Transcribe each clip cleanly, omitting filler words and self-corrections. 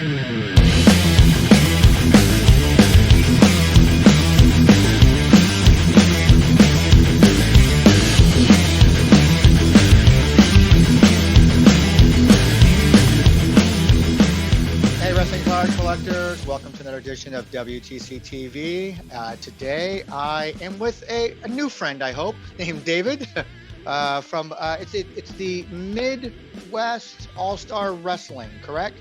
Hey, wrestling card collectors, welcome to another edition of WTCtv. Today I am with a new friend, I hope, named David from it's the Midwest All-Star Wrestling, correct?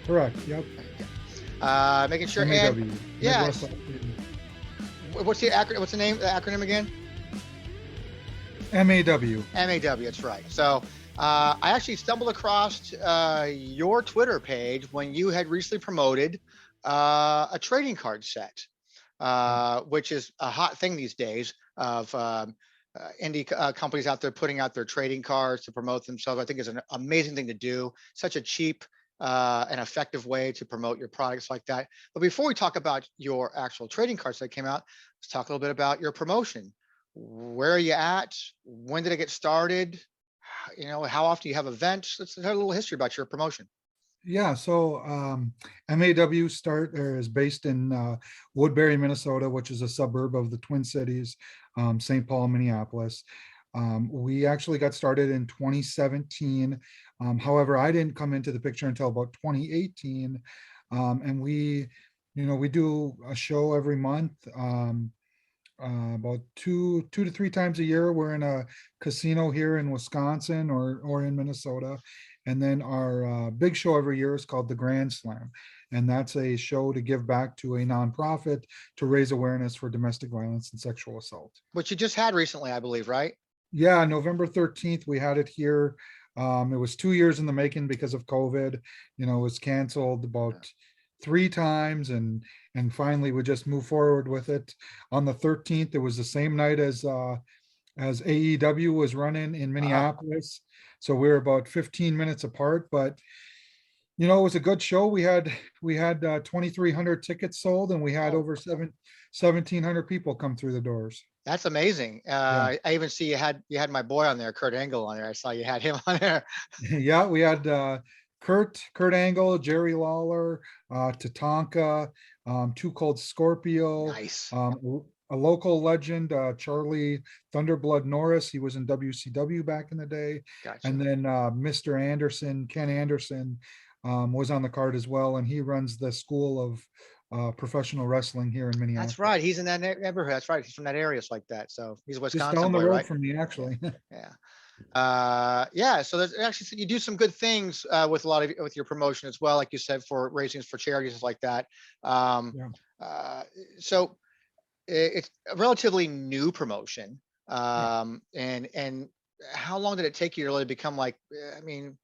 Correct. Yep. Making sure. MAW. And yes. Midwest. What's the acronym? What's the name? The acronym again? MAW. MAW. That's right. So I actually stumbled across your Twitter page when you had recently promoted a trading card set, which is a hot thing these days of indie companies out there putting out their trading cards to promote themselves. I think is an amazing thing to do. Such a cheap and effective way to promote your products like that. But before we talk about your actual trading cards that came out, let's talk a little bit about your promotion. Where are you at? When did it get started? You know, how often do you have events? Let's have a little history about your promotion. Yeah. So MAW is based in Woodbury, Minnesota, which is a suburb of the Twin Cities, St. Paul, Minneapolis. We actually got started in 2017. However, I didn't come into the picture until about 2018. And we do a show every month. About two to three times a year. We're in a casino here in Wisconsin or in Minnesota. And then our big show every year is called the Grand Slam. And that's a show to give back to a nonprofit to raise awareness for domestic violence and sexual assault. Which you just had recently, I believe, right? Yeah, November 13th, we had it here. It was 2 years in the making because of COVID. It was canceled about 3 times, and finally we just moved forward with it. On the 13th, it was the same night as AEW was running in Minneapolis. So we were about 15 minutes apart, but it was a good show. We had 2,300 tickets sold, and we had over 1,700 people come through the doors. That's amazing. I even see you had my boy on there, Kurt Angle on there. I saw you had him on there. Yeah, we had Kurt Angle, Jerry Lawler, Tatanka, Too Cold Scorpio. Nice. A local legend, Charlie Thunderblood Norris. He was in WCW back in the day. Gotcha. And then Mr. Anderson, Ken Anderson, was on the card as well. And he runs the School of Professional Wrestling here in Minneapolis. That's right. He's in that neighborhood. That's right. He's from that area, like that. So he's a Wisconsin just down the boy, road right? from me, actually. Yeah. So there's actually, you do some good things with with your promotion as well, like you said, for raising for charities like that. So it's a relatively new promotion. And how long did it take you to really become like,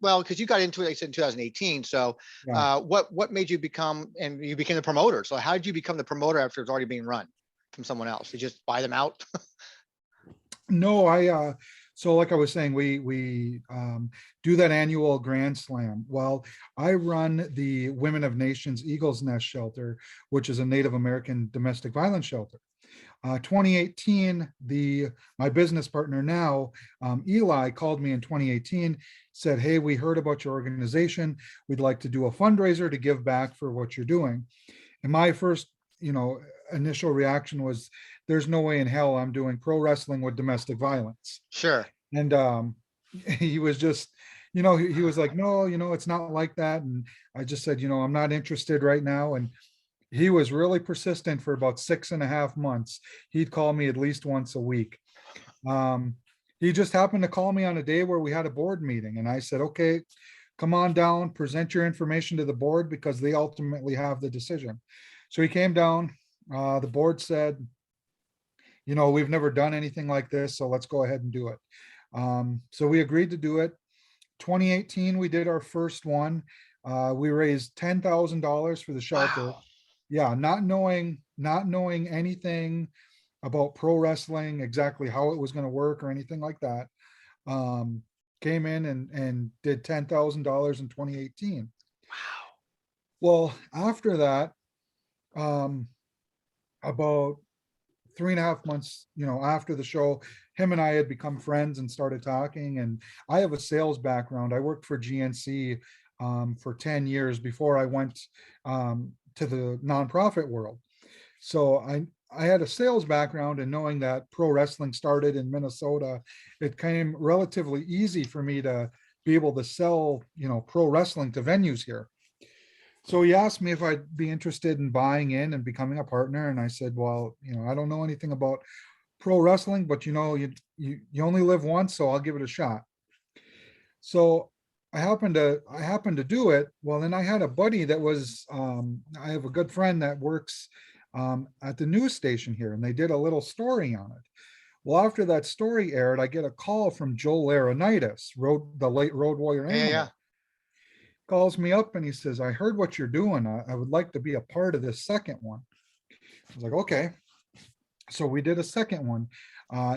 well, because you got into it, like I said, in 2018. So what made you become, and you became the promoter. So how did you become the promoter after it's already being run from someone else? You just buy them out? No, so like I was saying, we do that annual Grand Slam. Well, I run the Women of Nations Eagles Nest Shelter, which is a Native American domestic violence shelter. 2018, my business partner now, Eli, called me in 2018, said, "Hey, we heard about your organization. We'd like to do a fundraiser to give back for what you're doing." And my first, initial reaction was, there's no way in hell I'm doing pro wrestling with domestic violence. Sure. And he was just, he was like, "No, it's not like that." And I just said, "I'm not interested right now." And he was really persistent for about 6.5 months. He'd call me at least once a week. He just happened to call me on a day where we had a board meeting. And I said, "Okay, come on down, present your information to the board because they ultimately have the decision." So he came down. The board said, "We've never done anything like this, so let's go ahead and do it." So we agreed to do it. 2018, we did our first one. We raised $10,000 for the shelter. Wow. Yeah, not knowing anything about pro wrestling, exactly how it was going to work or anything like that. Came in and did $10,000 in 2018. Wow. Well, after that, about 3.5 months, after the show, him and I had become friends and started talking. And I have a sales background. I worked for GNC for 10 years before I went to the nonprofit world. So I had a sales background, and knowing that pro wrestling started in Minnesota, it came relatively easy for me to be able to sell, pro wrestling to venues here. So he asked me if I'd be interested in buying in and becoming a partner. And I said, well, I don't know anything about pro wrestling, but you only live once, so I'll give it a shot. So I happened to do it. Well, then I had a buddy that was I have a good friend that works at the news station here, and they did a little story on it. Well, after that story aired, I get a call from Joel Laurinaitis, the late Road Warrior Yeah, yeah, yeah. Animal. Calls me up and he says, I heard what you're doing. I would like to be a part of this second one. I was like, okay. So we did a second one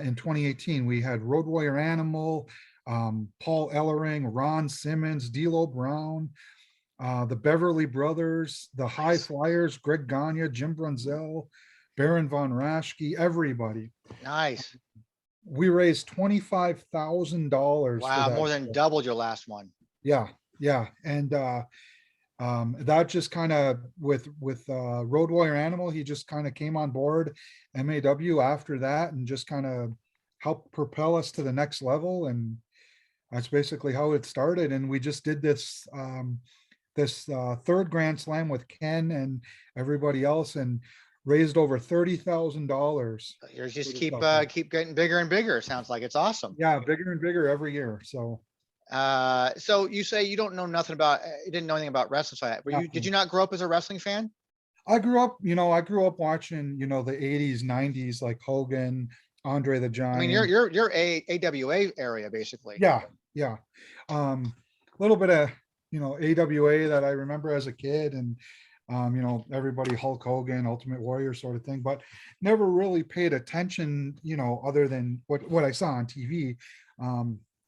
in 2018. We had Road Warrior Animal, Paul Ellering, Ron Simmons, D'Lo Brown, the Beverly Brothers, the High Nice. Flyers, Greg Gagne, Jim Brunzell, Baron von Raschke, everybody. Nice. We raised $25,000 for Wow, that more than show. doubled your last one. Yeah, yeah. And that just kind of with Road Warrior Animal, he just kind of came on board MAW after that and just kind of helped propel us to the next level. And that's basically how it started. And we just did this third Grand Slam with Ken and everybody else, and raised over $30,000. Yours just keep getting bigger and bigger. Sounds like it's awesome. Yeah, bigger and bigger every year. So So you say you don't know nothing about, you didn't know anything about wrestling. So did you not grow up as a wrestling fan? I grew up watching, the 80s, 90s, like Hogan, Andre the I mean, Giant. you're AWA area basically. Yeah, yeah. A little bit of, AWA that I remember as a kid, and everybody Hulk Hogan, Ultimate Warrior sort of thing, but never really paid attention, other than what I saw on TV.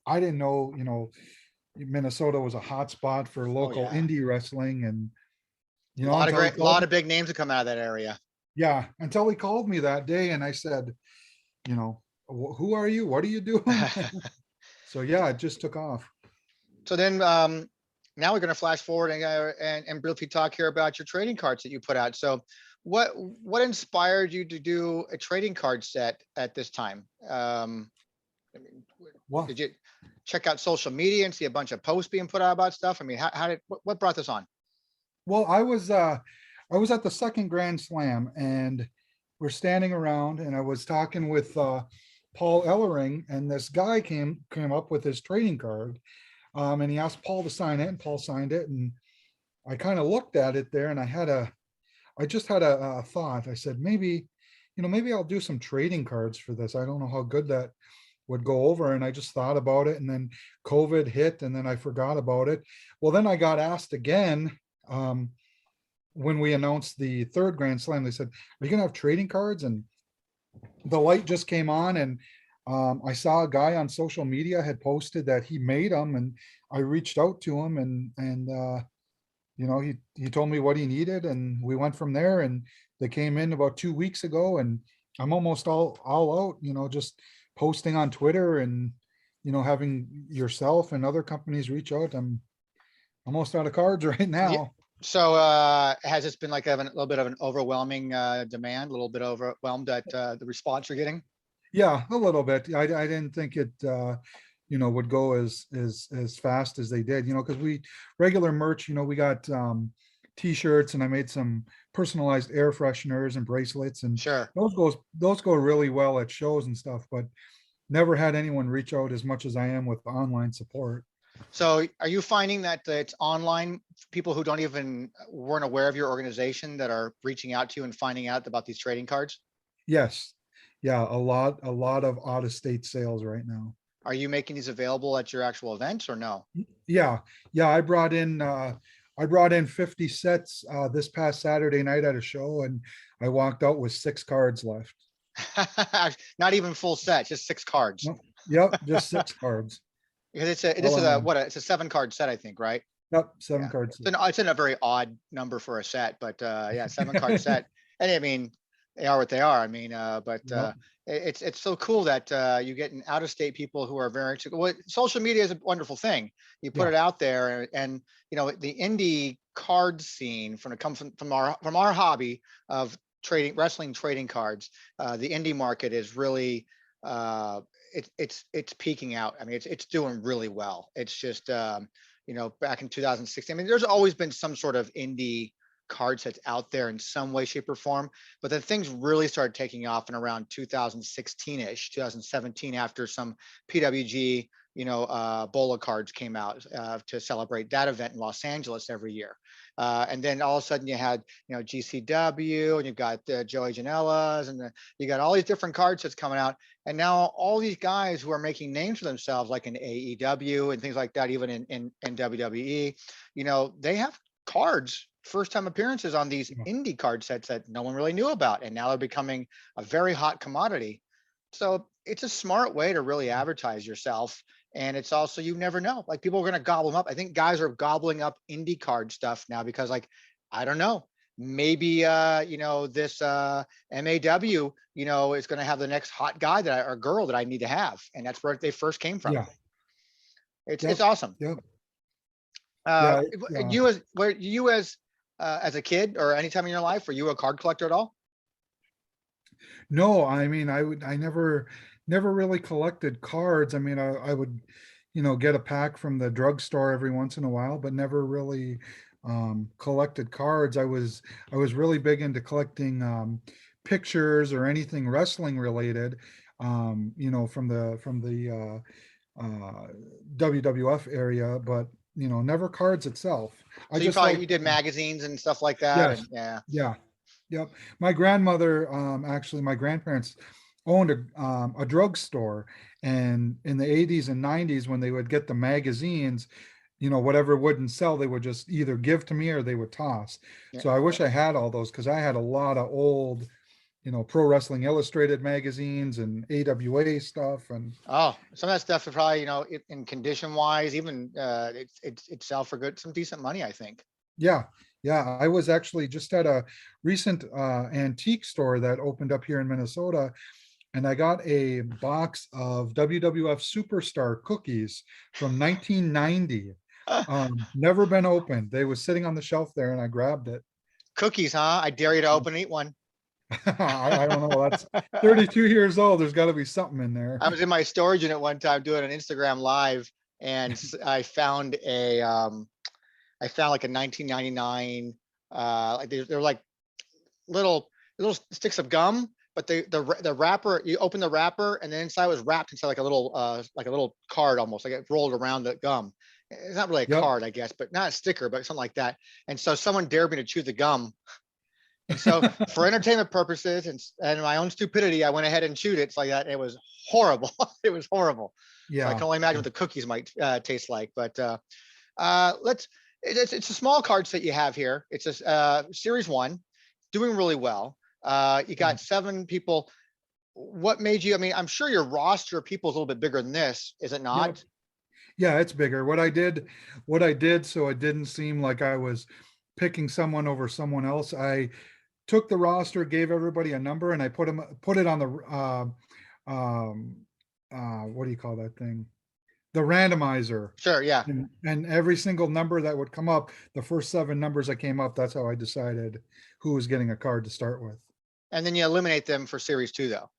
I didn't know, Minnesota was a hot spot for local yeah. indie wrestling, and A lot of until he great, called me, big names that come out of that area. yeah, until he called me that day, and I said, who are you? What are you doing? So yeah, it just took off. So then, now we're going to flash forward and briefly talk here about your trading cards that you put out. So what inspired you to do a trading card set at this time? I mean, Well, did you check out social media and see a bunch of posts being put out about stuff? I mean, what brought this on? well, I was at the second Grand Slam, and we're standing around, and I was talking with Paul Ellering, and this guy came up with his trading card, and he asked Paul to sign it, and Paul signed it, and I kind of looked at it there, and I just had a thought. I said, maybe I'll do some trading cards for this. I don't know how good that would go over, and I just thought about it, and then COVID hit, and then I forgot about it. Well, then I got asked again. When we announced the third Grand Slam, they said, are you gonna have trading cards? And the light just came on, and I saw a guy on social media had posted that he made them, and I reached out to him, and he told me what he needed, and we went from there. And they came in about 2 weeks ago, and I'm almost all out, just posting on Twitter, and having yourself and other companies reach out. I'm almost out of cards right Yeah. now. So has this been like a little bit of an overwhelming demand, a little bit overwhelmed at the response you're getting? Yeah, a little bit. I didn't think it would go as fast as they did, because we regular merch, we got t-shirts, and I made some personalized air fresheners and bracelets, and Sure. those go really well at shows and stuff, but never had anyone reach out as much as I am with online support. So are you finding that it's online people who weren't aware of your organization that are reaching out to you and finding out about these trading cards? Yes. Yeah, a lot of out-of-state sales right now. Are you making these available at your actual events or no? Yeah. I brought in 50 sets this past Saturday night at a show, and I walked out with 6 cards left. Not even full set, just 6 cards. Nope. Yep, just 6 cards. Because it's a 7 card set, I think, right? Yep, 7 cards. It's in a very odd number for a set, but yeah, 7 card set. And I mean, they are what they are. I mean, but Yep, it's so cool that you get an out of state people who are very well, social media is a wonderful thing. You put yeah, it out there, and you know the indie card scene from come from our hobby of trading wrestling trading cards. The indie market is really it's peaking out. I mean, it's doing really well. It's just you know, back in 2016. I mean, there's always been some sort of indie card sets out there in some way, shape, or form. But then things really started taking off in around 2016-ish, 2017, after some PWG, you know, Bola cards came out to celebrate that event in Los Angeles every year. And then all of a sudden you had, you know, GCW, and you've got Joey Janela's, and you got all these different card sets coming out. And now all these guys who are making names for themselves, like in AEW and things like that, even in WWE, you know, they have cards, first time appearances on these yeah, indie card sets that no one really knew about. And now they're becoming a very hot commodity. So it's a smart way to really advertise yourself. And it's also, you never know, like people are going to gobble them up. I think guys are gobbling up indie card stuff now because, like, I don't know, maybe you know, this MAW, you know, is going to have the next hot guy or girl that I need to have. And that's where they first came from. yeah, It's yep, awesome. yep, yeah, yeah. You as a kid or anytime in your life, were you a card collector at all? No, I mean, I never really collected cards. I mean, I would, get a pack from the drugstore every once in a while, but never really collected cards. I was really big into collecting pictures or anything wrestling related, from the WWF area, but never cards itself. I So you just probably like, you did magazines and stuff like that, yes, and yeah. yeah. Yep. My grandmother, actually, my grandparents owned a drugstore, and in the 80s and 90s, when they would get the magazines, whatever wouldn't sell, they would just either give to me or they would toss. Yeah. So I wish I had all those because I had a lot of old, Pro Wrestling Illustrated magazines and AWA stuff. And Oh, some of that stuff is probably, you know, in condition wise, even it's sell for good, some decent money, I think. yeah, yeah, I was actually just at a recent antique store that opened up here in Minnesota, and I got a box of WWF Superstar cookies from 1990. Never been opened. They was sitting on the shelf there, and I grabbed it. Cookies, huh? I dare you to open and eat one. I don't know. That's 32 years old. There's got to be something in there. I was in my storage unit one time doing an Instagram live, and I found I found like a 1999, like they're like little sticks of gum, but the wrapper, you open the wrapper and the inside was wrapped inside like a little card, almost like it rolled around the gum. It's not really a Yep. card, I guess, but not a sticker, but something like that. And so someone dared me to chew the gum. And so for entertainment purposes and my own stupidity, I went ahead and chewed it. It's like that. It was horrible. It was horrible. So I Yeah. can only imagine what the cookies might taste like. But let's. It's a small card set you have here. It's a series one, doing really well. You got 7 people. What made you? I mean, I'm sure your roster of people is a little bit bigger than this, is it Yep. not? Yeah, it's bigger. What I did, so it didn't seem like I was picking someone over someone else. I took the roster, gave everybody a number, and I put it on the what do you call that thing? The randomizer. Sure, yeah. And every single number that would come up, the first 7 numbers that came up, that's how I decided who was getting a card to start with. And then you eliminate them for series two, though.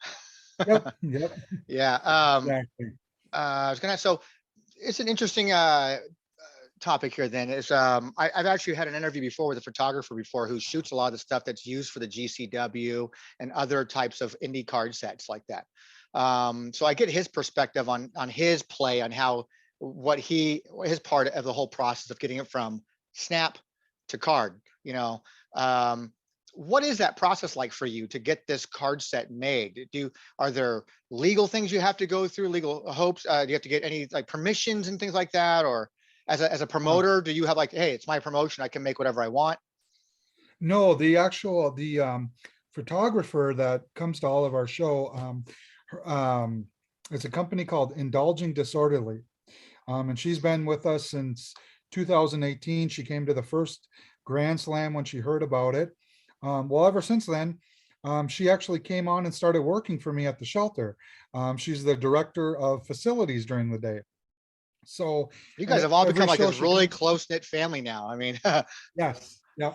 Yep, yep, Yeah. exactly. I was gonna. So it's an interesting topic here. Then is I've actually had an interview before with a photographer before who shoots a lot of the stuff that's used for the GCW and other types of indie card sets like that. So I get his perspective on his play on how his part of the whole process of getting it from snap to card. You know, what is that process like for you to get this card set made? Are there legal things you have to go through, legal hopes? Do you have to get any like permissions and things like that, or as a Uh, promoter, do you have like, hey, it's my promotion, I can make whatever I want? no, the photographer that comes to all of our show, it's a company called Indulging Disorderly. And she's been with us since 2018. She came to the first Grand Slam when she heard about it. Well, ever since then, She actually came on and started working for me at the shelter. She's the director of facilities during the day. So, You guys and have all every become like show this she really comes, close knit family now. I mean, yes, yeah.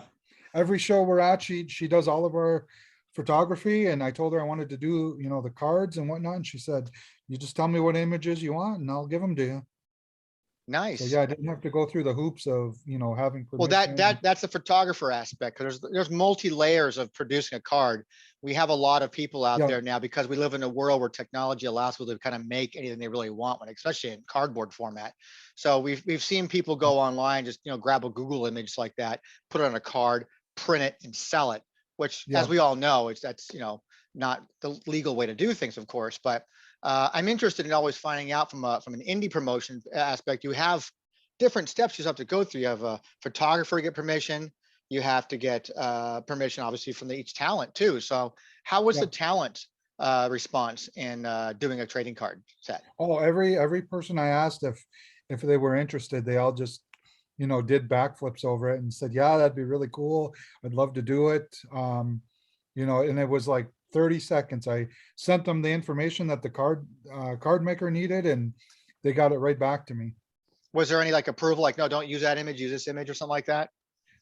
Every show we're at, she does all of our photography. And I told her I wanted to do, the cards and whatnot. And she said, you just tell me what images you want and I'll give them to you. So nice. yeah, I didn't have to go through the hoops of, having Well, that permission. that that's the photographer aspect because there's multi layers of producing a card. We have a lot of people out Yeah, there now because we live in a world where technology allows people to kind of make anything they really want, when, especially in cardboard format. So we've seen people go online, just grab a Google image like that, put it on a card, print it, and sell it. Which, as yeah, we all know, that's not the legal way to do things, of course. But I'm interested in always finding out from an indie promotion aspect. You have different steps you have to go through. You have a photographer to get permission. You have to get permission, obviously, from each talent too. So, how was yeah. the talent response in doing a trading card set? Oh, every person I asked if they were interested, they all just, did backflips over it and said, yeah, that'd be really cool. I'd love to do it. And it was like 30 seconds. I sent them the information that the card maker needed, and they got it right back to me. Was there any like approval, like no, don't use that image, use this image, or something like that?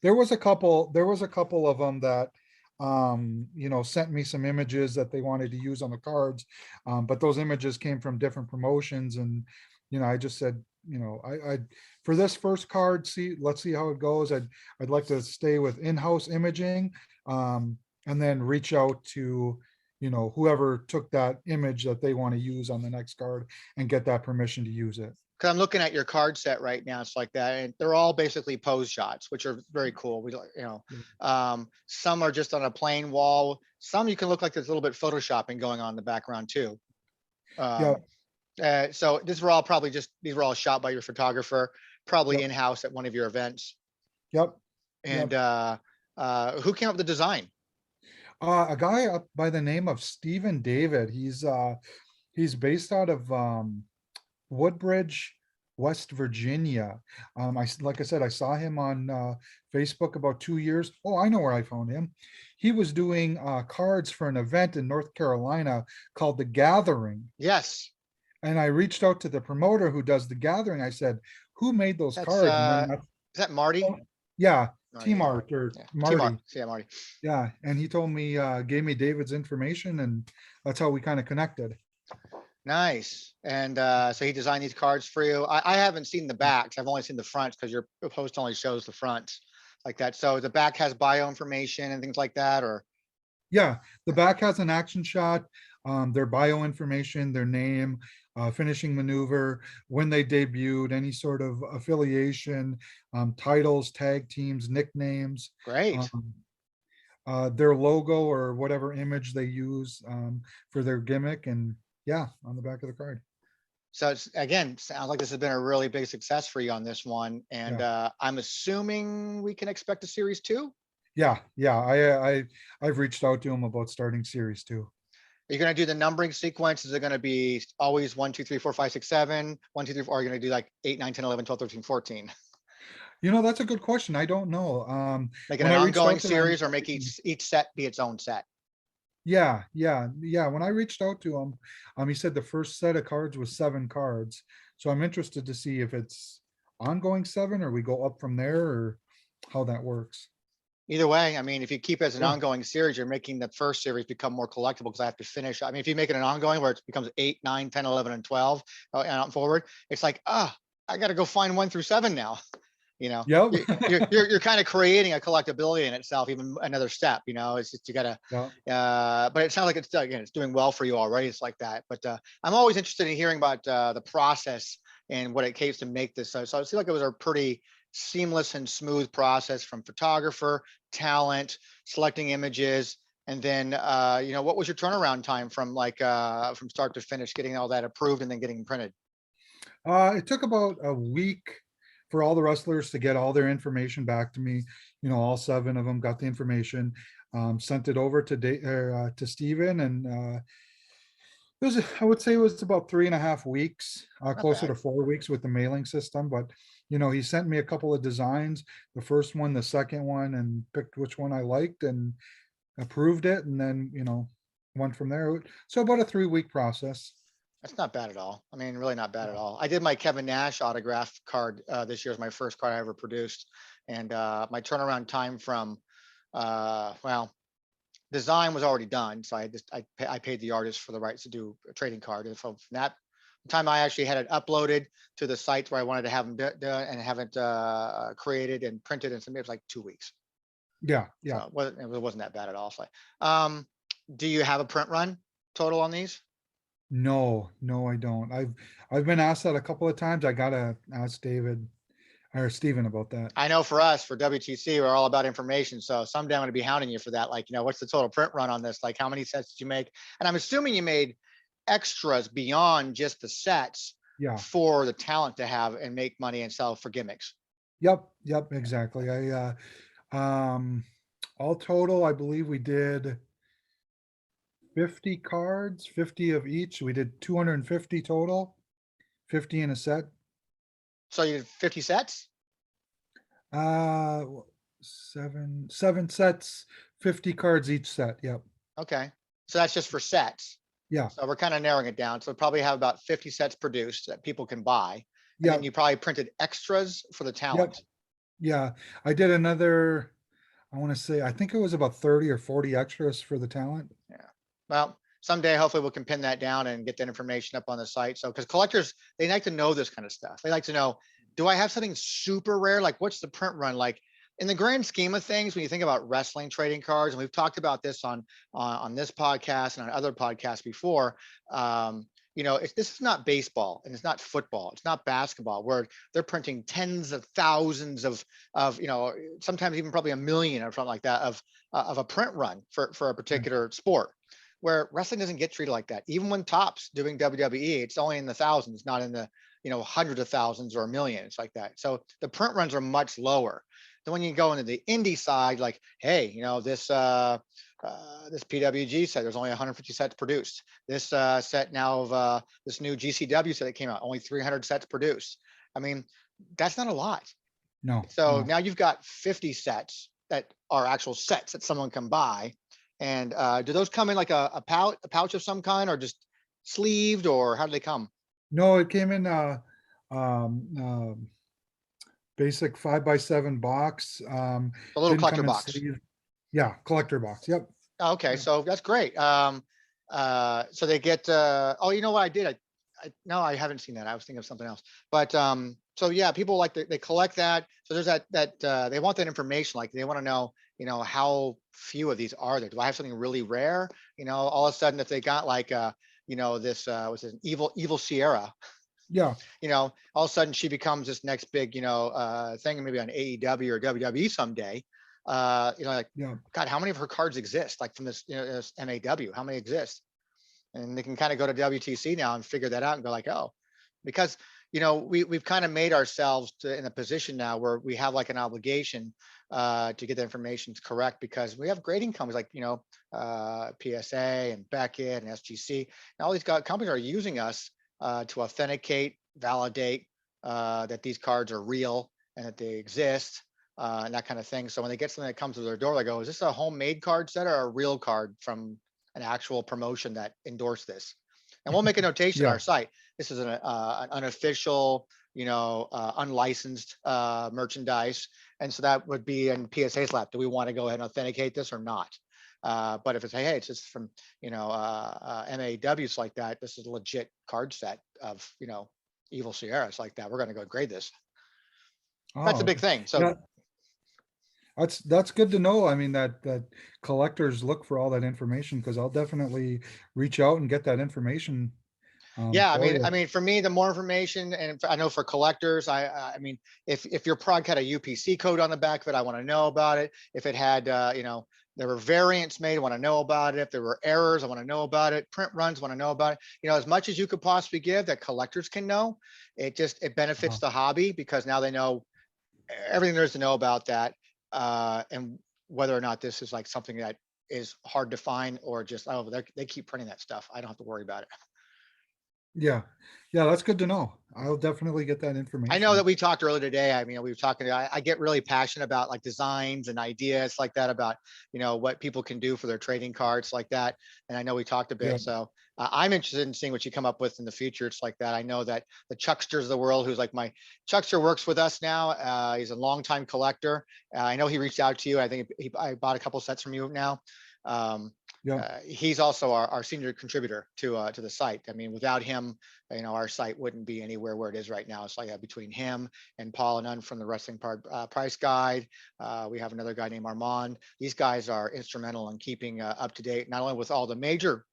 There was a couple of them that sent me some images that they wanted to use on the cards. But those images came from different promotions. And I just said, I for this first card, let's see how it goes. I'd like to stay with in-house imaging, and then reach out to whoever took that image that they want to use on the next card and get that permission to use it. Because I'm looking at your card set right now, it's like that, and they're all basically pose shots, which are very cool. Some are just on a plain wall. Some you can look like there's a little bit photoshopping going on in the background too. Yeah, Um, so these were all shot by your photographer, probably yep, in house at one of your events. yep, And yep. who came up with the design? A guy up by the name of Stephen David. He's based out of Woodbridge, West Virginia. Like I said, I saw him on Facebook about 2 years. Oh, I know where I found him. He was doing cards for an event in North Carolina called The Gathering. Yes, And I reached out to the promoter who does The Gathering. I said, who made those that's cards? And then is that Marty? yeah, Marty, yeah, T-Mart or yeah. T Mark, Marty. yeah, Marty. Yeah. And he told me, gave me David's information, and that's how we kind of connected. Nice. And so he designed these cards for you. I haven't seen the backs. I've only seen the fronts because your post only shows the fronts like that. So the back has bio information and things like that, or Yeah, the back has an action shot, their bio information, their name, finishing maneuver, when they debuted, any sort of affiliation, titles, tag teams, nicknames, great. um, their logo or whatever image they use for their gimmick, and yeah, on the back of the card. So it's again, sounds like this has been a really big success for you on this one. And Yeah, I'm assuming we can expect a series two. yeah, yeah. I've reached out to him about starting series 2. Are you going to do the numbering sequence? Is it going to be always 1, 2, 3, 4, 5, 6, 7, 1, 2, 3, 4? Or are you going to do like 8, 9, 10, 11, 12, 13, 14? That's a good question. I don't know. Make it When an I reached ongoing out to them, series, or make each set be its own set? yeah, yeah, yeah. When I reached out to him, he said the first set of cards was 7 cards. So I'm interested to see if it's ongoing 7 or we go up from there, or how that works. Either way, I mean, if you keep it as an Yeah, ongoing series, you're making the first series become more collectible because I have to finish. I mean, if you make it an ongoing where it becomes 8, 9, 10, 11, and 12 and out forward, it's like, I got to go find 1 through 7 now. You know, yep. you're kind of creating a collectability in itself, even another step. It's just you gotta. Yeah, But it sounds like it's doing well for you already. It's like that. But I'm always interested in hearing about the process and what it takes to make this. So it seemed like it was a pretty seamless and smooth process from photographer, talent, selecting images, and then what was your turnaround time from from start to finish, getting all that approved and then getting printed? it took about a week for all the wrestlers to get all their information back to me. All 7 of them got the information, sent it over to Steven, and I would say it was about 3.5 weeks, Not closer to bad. 4 weeks with the mailing system. But he sent me a couple of designs, the first one, the second one, and picked which one I liked, and approved it, and then, went from there. So about a 3-week process. That's not bad at all. I mean, really not bad at all. I did my Kevin Nash autograph card this year. Is my first card I ever produced, and my turnaround time from well, design was already done, so I paid the artist for the rights to do a trading card, and from that time I actually had it uploaded to the sites where I wanted to have them done and have it created and printed and submitted. It was like 2 weeks, Yeah, so yeah. it wasn't that bad at all. So, um, do you have a print run total on these? No, no, I don't. I've been asked that a couple of times. I gotta ask David or Steven about that. I know for us, for WTC, we're all about information. So someday I'm going to be hounding you for that. Like, what's the total print run on this? Like, how many sets did you make? And I'm assuming you made extras beyond just the sets Yeah. for the talent to have and make money and sell for gimmicks. Yep, yep, exactly. All total, I believe we did 50 cards, 50 of each. We did 250 total, 50 in a set. So you did 50 sets? Uh, seven sets, 50 cards each set. Yep. Okay. So that's just for sets. Yeah. So we're kind of narrowing it down. So probably have about 50 sets produced that people can buy. And then Yep. you probably printed extras for the Yep. talent. Yeah. I did another, I want to say, I think it was about 30 or 40 extras for the talent. Yeah. Well, someday hopefully we can pin that down and get that information up on the site. So because collectors, they like to know this kind of stuff. They like to know, do I have something super rare? Like what's the print run? Like in the grand scheme of things, when you think about wrestling trading cards, and we've talked about this on this podcast and on other podcasts before, this is not baseball and it's not football, it's not basketball, where they're printing tens of thousands of sometimes even probably a million or something like that of a print run for a particular sport, where wrestling doesn't get treated like that. Even when Topps doing WWE, it's only in the thousands, not in the hundreds of thousands or a million. It's like that. So the print runs are much lower. Then when you go into the indie side, like, hey, this PWG set, there's only 150 sets produced. This set now of this new GCW set that came out, only 300 sets produced. I mean, that's not a lot. No. So No. now you've got 50 sets that are actual sets that someone can buy. And do those come in like a pouch of some kind, or just sleeved, or how do they come? No, it came in um, um, basic 5x7 box. A little Didn't collector come in box. sleeve. Yeah, collector box. Yep. Okay, Yeah. so that's great. So they get. Oh, you know what I did? No, I haven't seen that. I was thinking of something else. But so yeah, people like they collect that. So there's that they want that information. Like they want to know, how few of these are there? Do I have something really rare? All of a sudden, if they got like this was an evil Sierra, Yeah. all of a sudden she becomes this next big, thing, maybe on AEW or WWE someday. Like, Yeah. God, how many of her cards exist? Like from this MAW, how many exist? And they can kind of go to WTC now and figure that out and go like, oh, because we've kind of made ourselves in a position now where we have like an obligation to get the information correct, because we have grading companies like PSA and Beckett and SGC, and all these companies are using us to authenticate, validate that these cards are real and that they exist, and that kind of thing. So when they get something that comes to their door, they go, is this a homemade card set or a real card from an actual promotion that endorsed this? And we'll make a notation on Yeah. our site. This is an unofficial, unlicensed merchandise. And so that would be in PSA's lap. Do we want to go ahead and authenticate this or not? But if it's, hey, it's just from, MAWs like that, this is a legit card set of, evil Sierras like that, we're going to go grade this. That's Oh, a big okay. thing. So Yeah, that's good to know. I mean, that collectors look for all that information, because I'll definitely reach out and get that information yeah, I for mean, you. for me, the more information, and I know for collectors, I mean, if your product had a UPC code on the back of it, I want to know about it. If it had, there were variants made, I want to know about it. If there were errors, I want to know about it. Print runs, want to know about it. As much as you could possibly give that collectors can know, it benefits Uh-huh. the hobby, because now they know everything there is to know about that, and whether or not this is like something that is hard to find, or just, oh, they keep printing that stuff, I don't have to worry about it. Yeah. Yeah, that's good to know. I'll definitely get that I know information. that we talked earlier today. I mean, we were talking. I get really passionate about like designs and ideas like that about what people can do for their trading cards like that. And I know we talked a Yeah, bit. So I'm interested in seeing what you come up with in the future. It's like that. I know that the Chucksters of the world, who's like my Chuckster, works with us now. He's a longtime collector. I know he reached out to you. I think I bought a couple sets from you now. Um, yeah, he's also our senior contributor to the site. I mean, without him, our site wouldn't be anywhere where it is right now. It's like between him and Paul and Unn from the Wrestling Price Guide. We have another guy named Armand. These guys are instrumental in keeping up to date, not only with all the major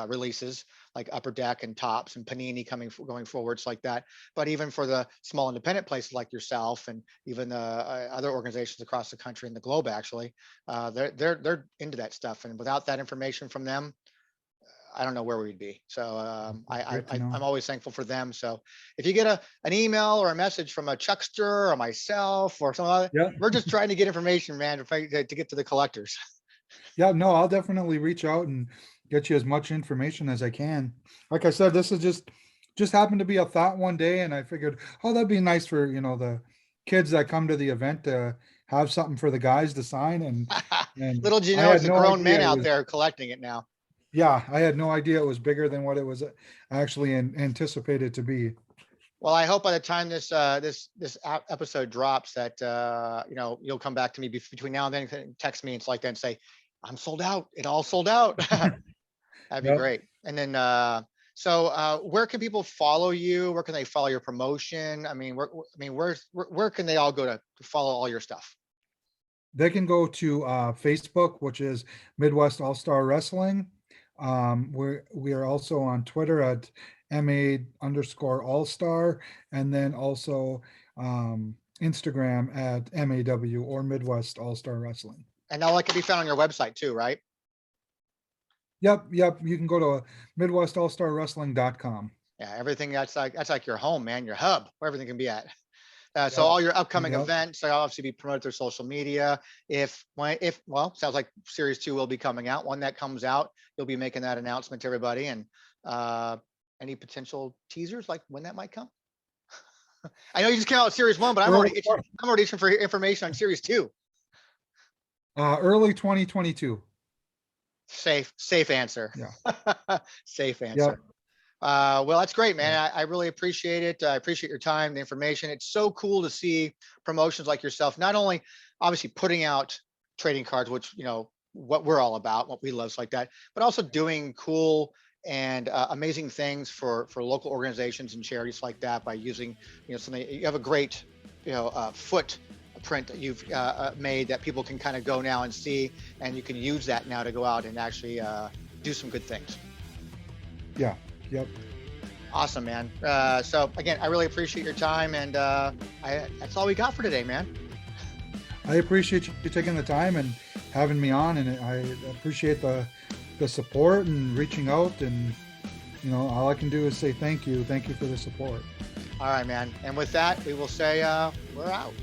releases like Upper Deck and Tops and Panini going forwards like that, but even for the small independent places like yourself and even the other organizations across the country and the globe, actually, they're into that stuff. And without that information from them, I don't know where we'd be. So great to know. I'm always thankful for them. So if you get an email or a message from a Chuckster or myself or some other, Yeah, we're just trying to get information, man, to get to the collectors. yeah, no, I'll definitely reach out and get you as much information as I can. Like I said, this is just happened to be a thought one day, and I figured, oh, that'd be nice for the kids that come to the event to have something for the guys to sign, and Little do you I know, it's had the no grown men idea it out was. there collecting it now. Yeah, I had no idea it was bigger than what it was actually anticipated to be. Well, I hope by the time this episode drops that you'll come back to me between now and then, and text me and like that and say, I'm sold out. It all sold out. That'd be Yep. great. And then where can people follow you? Where can they follow your promotion? I mean, where can they all go to follow all your stuff? They can go to Facebook, which is Midwest All Star Wrestling. We are also on Twitter at MA_All Star, and then also Instagram at MAW or Midwest All Star Wrestling. And all that can be found on your website too, right? Yep, yep. You can go to MidwestAllStarWrestling.com. Yeah, everything that's like your home, man, your hub, where everything can be at. So Yep, all your upcoming yep, events, they obviously be promoted through social media. If well, sounds like series 2 will be coming out. When that comes out, you'll be making that announcement to everybody. And uh, any potential teasers, like when that might come? I know you just came out with series 1, but I'm early, already itching, I'm already itching for information on series 2. early 2022. Safe answer. Yeah, Safe yep, answer. Well, that's great, man. yep, I really appreciate it. I appreciate your time, the information. It's so cool to see promotions like yourself, not only obviously putting out trading cards, which, what we're all about, what we love, like that, but also doing cool and amazing things for local organizations and charities like that by using, something. You have a great, footprint that you've made that people can kind of go now and see, and you can use that now to go out and actually do some good things. yeah, yep. Awesome, man. So again, I really appreciate your time, and that's all we got for today, man. I appreciate you taking the time and having me on, and I appreciate the support and reaching out. And all I can do is say thank you for the support. All right, man. And with that, we will say we're out.